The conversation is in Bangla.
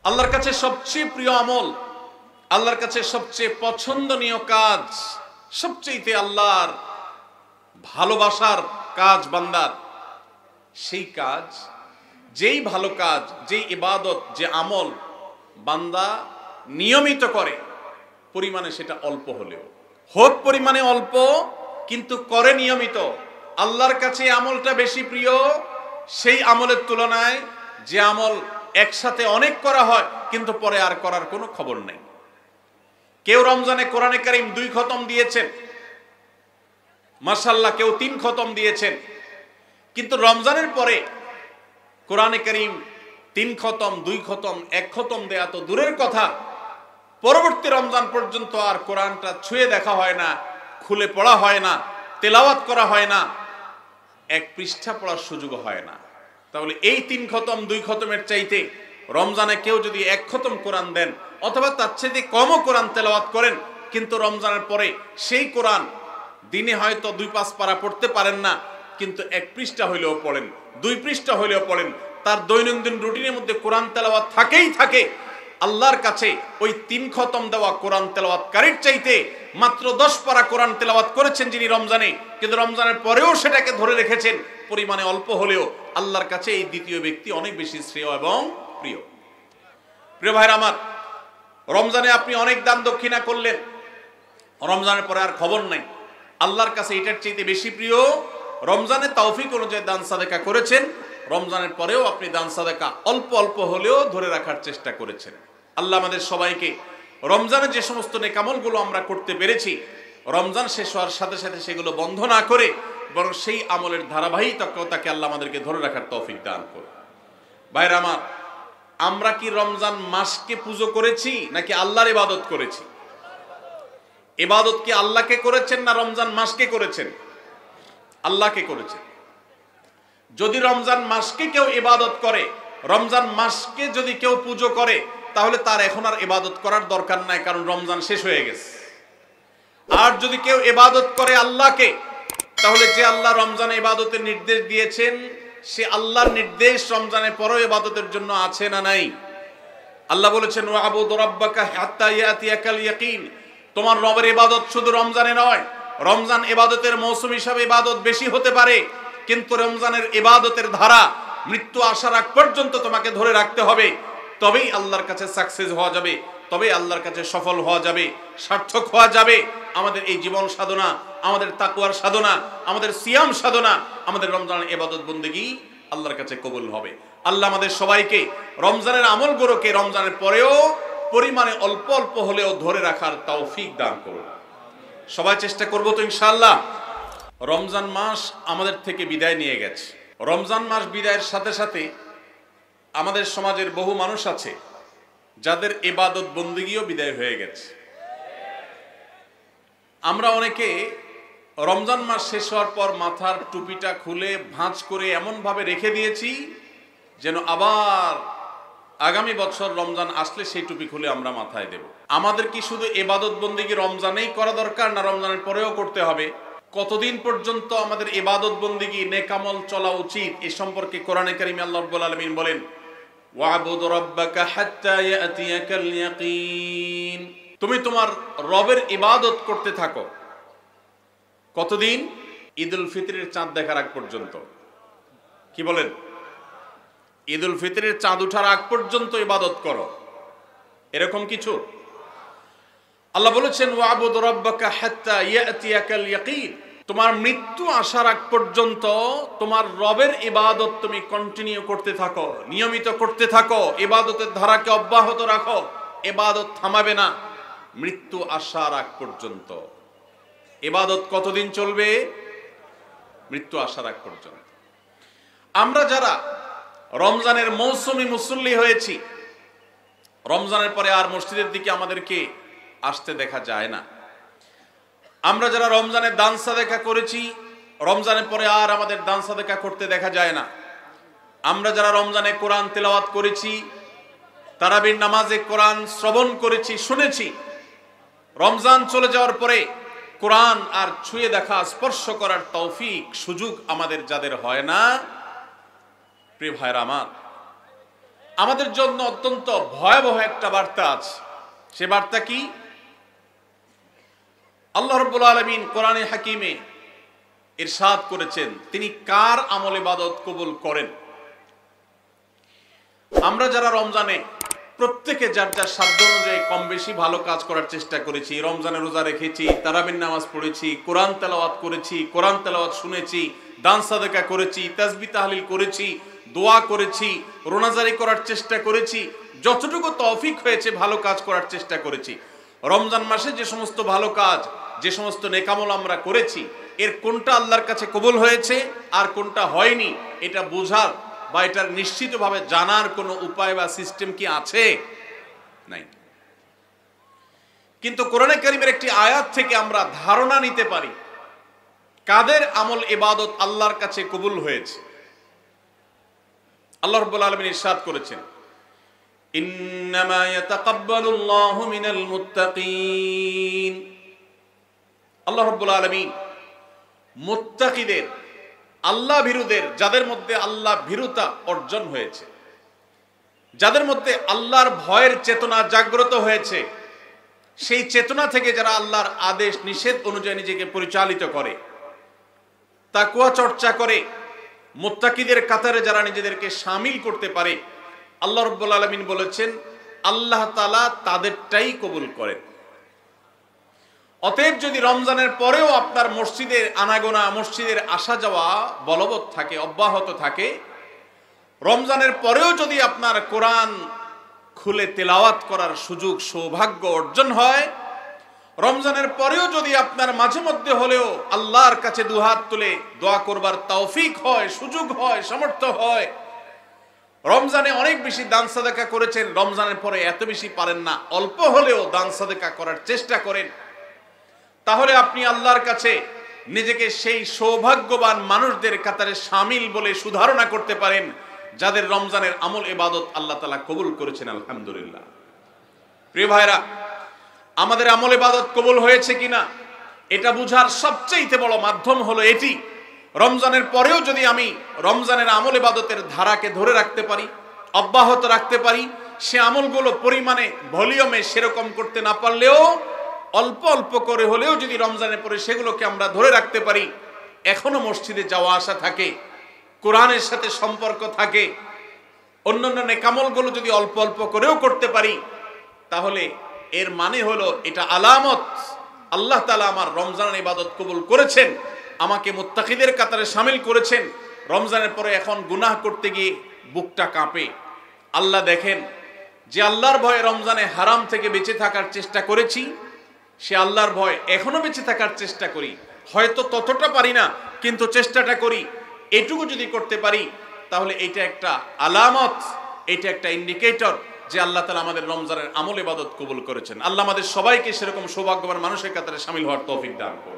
আল্লাহর কাছে সবচেয়ে প্রিয় আমল, আল্লাহর কাছে সবচেয়ে পছন্দনীয় কাজ, সবচেয়ে আল্লাহর ভালোবাসার কাজ বান্দার, সেই কাজ, যেই ভালো কাজ, যেই ইবাদত, যে আমল বান্দা নিয়মিত করে, পরিমাণে সেটা অল্প হলেও হোক, পরিমাণে অল্প কিন্তু করে নিয়মিত, আল্লাহর কাছে আমলটা বেশি প্রিয় সেই আমলের তুলনায় যে আমল একসাথে অনেক করা হয় কিন্তু পরে আর করার কোনো খবর নেই। কেউ রমজানে কোরআনে কারীম 2 খতম দিয়েছেন, মাশাআল্লাহ, কেউ 3 খতম দিয়েছেন, কিন্তু রমজানের পরে কোরআনে কারীম 3 খতম, 2 খতম, 1 খতম দেয়া তো দূরের কথা, পরবর্তী রমজান পর্যন্ত আর কোরআনটা ছুঁয়ে দেখা হয় না, খুলে পড়া হয় না, তেলাওয়াত করা হয় না, 1 পৃষ্ঠা পড়ার সুযোগ হয় না। তাহলে এই 3 খতম 2 খতমের চাইতে রমজানে কেউ যদি 1 খতম কোরআন দেন অথবা তার চাইতে কমও কোরআন তেলাওয়াত করেন, কিন্তু রমজানের পরে সেই কোরআন দিনে হয়তো 2-5 পারা পড়তে পারেন না, কিন্তু 1 পৃষ্ঠা হইলেও পড়েন, 2 পৃষ্ঠা হইলেও পড়েন, তার দৈনন্দিন রুটিনের মধ্যে কোরআন তেলাওয়াত থাকেই থাকে। আল্লাহর কাছে ওই 3 খতম দেওয়া কোরআন তেলাওয়াতকারীর চাইতে মাত্র 10 পারা কোরআন তেলাওয়াত করেছেন যিনি রমজানে, কিন্তু রমজানের পরেও সেটাকে ধরে রেখেছেন, পরিমাণে অল্প হলেও আল্লাহর কাছে এই দ্বিতীয় ব্যক্তি অনেক বেশি শ্রেয় এবং প্রিয়। প্রিয় ভাইরা আমার, রমজানে আপনি অনেক দান দক্ষিণা করলেন, রমজানের পরে আর খবর নাই, আল্লাহর কাছে এটার চাইতে বেশি প্রিয় রমজানে তৌফিক অনুযায়ী দান সাদেকা করেছেন, রমজানের পরেও আপনি দান সাদেকা অল্প অল্প হলেও ধরে রাখার চেষ্টা করেছেন। আল্লাহ আমাদের সবাইকে রমজানে যে সমস্ত নেকামলগুলো আমরা করতে পেরেছি, রমজান শেষ হওয়ার সাথে সাথে সেগুলো বন্ধ না করে বরং সেই আমলের ধারাবাহিকতাকে আল্লাহ আমাদেরকে ধরে রাখার তৌফিক দান করুন। ভাইরা আমার, আমরা কি রমজান মাসকে পুজো করেছি নাকি আল্লাহর ইবাদত করেছি? ইবাদত কি আল্লাহকে করেছেন না রমজান মাসকে করেছেন? আল্লাহকে করেছেন। যদি রমজান মাসকে কেউ ইবাদত করে, রমজান মাসকে যদি কেউ পুজো করে, তাহলে তার এখন আর ইবাদত করার দরকার নাই, কারণ রমজান শেষ হয়ে গেছে। আর যদি কেউ ইবাদত করে আল্লাহকে, তাহলে যে আল্লাহ রমজানে ইবাদতের নির্দেশ দিয়েছেন, সে আল্লাহর নির্দেশ রমজানের পরেও ইবাদতের জন্য আছে না নাই? আল্লাহ বলেছেন, ওয়াবুদ রাব্বাকা হাত্তা ইয়াতিয়াকাল ইয়াকিন, তোমার রবের ইবাদত শুধু রমজানে নয়, রমজান ইবাদতের মৌসুম হিসাবে ইবাদত বেশি হতে পারে, কিন্তু রমজানের ইবাদতের ধারা মৃত্যু আসার আগ পর্যন্ত তোমাকে ধরে রাখতে হবে, তবেই আল্লাহর কাছে সাকসেস হওয়া যাবে, তবেই আল্লাহর কাছে সফল হওয়া যাবে, সার্থক হওয়া যাবে। আমাদের এই জীবন সাধনা, আমাদের তাকওয়ার সাধনা, আমাদের সিয়াম সাধনা, আমাদের রমজানের ইবাদত বন্দেগী আল্লাহর কাছে কবুল হবে। আল্লাহ আমাদের সবাইকে রমজানের আমলগুলোকে রমজানের পরেও পরিমাণে অল্প অল্প হলেও ধরে রাখার তৌফিক দান করুন। সবাই চেষ্টা করবো তো ইনশাআল্লাহ। রমজান মাস আমাদের থেকে বিদায় নিয়ে গেছে। রমজান মাস বিদায়ের সাথে সাথে আমাদের সমাজের বহু মানুষ আছে যাদের ইবাদত বন্দেগীও বিদায় হয়ে গেছে। আমরা অনেকে রমজান মাস শেষ হওয়ার পর মাথার টুপিটা খুলে ভাঁজ করে এমনভাবে রেখে দিয়েছি যেন আবার আগামী বছর রমজান আসলে সেই টুপি খুলে আমরা মাথায় দেব। আমাদের কি শুধু ইবাদত বন্দেগী রমজানেই করা দরকার, না রমজানের পরেও করতে হবে? কতদিন পর্যন্ত আমাদের ইবাদত বন্দেগী নেকামল চলা উচিত, এ সম্পর্কে কোরআনে কারীমে আল্লাহ রাব্বুল আলামিন বলেন, ওয়াবুদ রাব্বাকা হাত্তা ইয়াতিয়াকাল ইয়াকিন, তুমি তোমার রবের ইবাদত করতে থাকো। কতদিন? ঈদুল ফিতরের চাঁদ দেখার আগ পর্যন্ত। কি বলেন? ঈদুল ফিতরের চাঁদ ওঠার আগ পর্যন্ত ইবাদত করো, এরকম কিছু? আল্লাহ বলেছেন, ওয়াবুদ রাব্বাকা হাত্তা ইয়াতিয়াকাল ইয়াকিন, তোমার মৃত্যু আসার আগ পর্যন্ত তোমার রবের ইবাদত তুমি কন্টিনিউ করতে থাকো, নিয়মিত করতে থাকো, ইবাদতের ধারাকে অব্যাহত রাখো, ইবাদত থামাবে না মৃত্যু আসার আগ পর্যন্ত। ইবাদত কতদিন চলবে? মৃত্যু আসার আগ পর্যন্ত। আমরা যারা রমজানের মৌসুমি মুসল্লি হয়েছি, রমজানের পরে আর মসজিদের দিকে আমাদেরকে আসতে দেখা যায় না। আমরা যারা রমজানের দান সাদেকা করেছি, রমজানের পরে আর আমাদের দান সাদেকা করতে দেখা যায় না। আমরা যারা রমজানে কোরআন তেলাওয়াত করেছি, তারাবির নামাজে কোরআন শ্রবণ করেছি, শুনেছি, রমজান চলে যাওয়ার পরে কোরআন আর ছুঁয়ে দেখা, স্পর্শ করার তৌফিক সুযোগ আমাদের যাদের হয় না, প্রিয় ভাইরা আমার, আমাদের জন্য অত্যন্ত ভয়াবহ একটা বার্তা আছে। সে বার্তা কি? আল্লাহ রাব্বুল আলামিন কোরআনে হাকিমে ইরশাদ করেছেন তিনি কার আমল ইবাদত কবুল করেন। আমরা যারা রমজানে প্রত্যেকে যার যার সাধ্য অনুযায়ী কম বেশি ভালো কাজ করার চেষ্টা করেছি, রমজানে রোজা রেখেছি, তারাবির নামাজ পড়েছি, কোরআন তেলাওয়াত করেছি, কোরআন তেলাওয়াত শুনেছি, দান সাদেকা করেছি, তাসবিহ তাহলিল করেছি, দোয়া করেছি, রোনাজারি করার চেষ্টা করেছি, যতটুকু তৌফিক হয়েছে ভালো কাজ করার চেষ্টা করেছি। রমজান মাসে যে সমস্ত ভালো কাজ, যে সমস্ত নেকামল আমরা করেছি, এর কোনটা আল্লাহর কাছে কবুল হয়েছে আর কোনটা হয়নি এটা বোঝার বা এটার নিশ্চিতভাবে জানার কোনো উপায় বা সিস্টেম কি আছে? নাই। কিন্তু কোরআনে কারীমের একটি আয়াত থেকে আমরা ধারণা নিতে পারি কাদের আমল ইবাদত আল্লাহর কাছে কবুল হয়েছে। আল্লাহ রাব্বুল আলামিন ইরশাদ করেছেন, ইন্নামা ইয়াতাকাব্বালুল্লাহু মিনাল মুত্তাকিন। আল্লাহ রাব্বুল আলামিন মুত্তাকিদের, আল্লাহ ভীরুদের, যাদের মধ্যে আল্লাহ ভীরুতা অর্জন হয়েছে, যাদের মধ্যে আল্লাহর ভয়ের চেতনা জাগ্রত হয়েছে, সেই চেতনা থেকে যারা আল্লাহর আদেশ নিষেধ অনুযায়ী নিজেকে পরিচালিত করে, তাকওয়া চর্চা করে, মুত্তাকিদের কাতারে যারা নিজেদেরকে শামিল করতে পারে, আল্লাহ রাব্বুল আলামিন বলেছেন আল্লাহ তাআলা তাদেরটাই কবুল করেন। অতএব যদি রমজানের পরেও আপনার মসজিদের আনাগোনা, মসজিদের আসা যাওয়া বলবৎ থাকে, অব্যাহত থাকে, রমজানের পরেও যদি আপনার কোরআন খুলে তেলাওয়াত করার সুযোগ সৌভাগ্য অর্জন হয়, রমজানের পরেও যদি আপনার মাঝে মধ্যে হলেও আল্লাহর কাছে দুহাত তুলে দোয়া করবার তৌফিক হয়, সুযোগ হয়, সামর্থ্য হয়, রমজানে অনেক বেশি দান সাদেকা করেছেন, রমজানের পরে এত বেশি পারেন না, অল্প হলেও দান সাদেকা করার চেষ্টা করেন, তাহলে আপনি আল্লাহর কাছে নিজেকে সেই সৌভাগ্যবান মানুষদের কাতারে শামিল বলে সুধারণা করতে পারেন যাদের রমজানের আমল ইবাদত আল্লাহ তাআলা কবুল করেছেন। আলহামদুলিল্লাহ। প্রিয় ভাইরা, আমাদের আমল ইবাদত কবুল হয়েছে কিনা এটা বুঝার সবচেয়ে বড় মাধ্যম হলো এটি, রমজানের পরেও যদি আমি রমজানের আমল ইবাদতের ধারাকে ধরে রাখতে পারি, অব্যাহত রাখতে পারি, সে আমলগুলো পরিমাণে ভলিউমে সেরকম করতে না পারলেও অল্প অল্প করে হলেও যদি রমজানের পরে সেগুলোকে আমরা ধরে রাখতে পারি, এখনো মসজিদে যাওয়া আসা থাকে, কোরআনের সাথে সম্পর্ক থাকে, অন্যান্য নেকামলগুলো যদি অল্প অল্প করেও করতে পারি, তাহলে এর মানে হলো এটা আলামত আল্লাহ তাআলা আমার রমজানের ইবাদত কবুল করেছেন, আমাকে মুত্তাকিদের কাতারে শামিল করেছেন। রমজানের পরে এখন গুনাহ করতে গিয়ে বুকটা কাঁপে। আল্লাহ দেখেন যে আল্লাহর ভয়ে রমজানে হারাম থেকে বেঁচে থাকার চেষ্টা করেছি, সে আল্লাহর ভয় এখনো বেঁচে থাকার চেষ্টা করি, হয়তো ততটা পারি না কিন্তু চেষ্টাটা করি, এটুকু যদি করতে পারি তাহলে এটা একটা আলামত, এটা একটা ইন্ডিকেটর যে আল্লাহ তাআলা আমাদের রমজানের আমল ইবাদত কবুল করেছেন। আল্লাহ আমাদের সবাইকে সেরকম সৌভাগ্যবান মানুষের কাতারে শামিল হওয়ার তৌফিক দান করুন।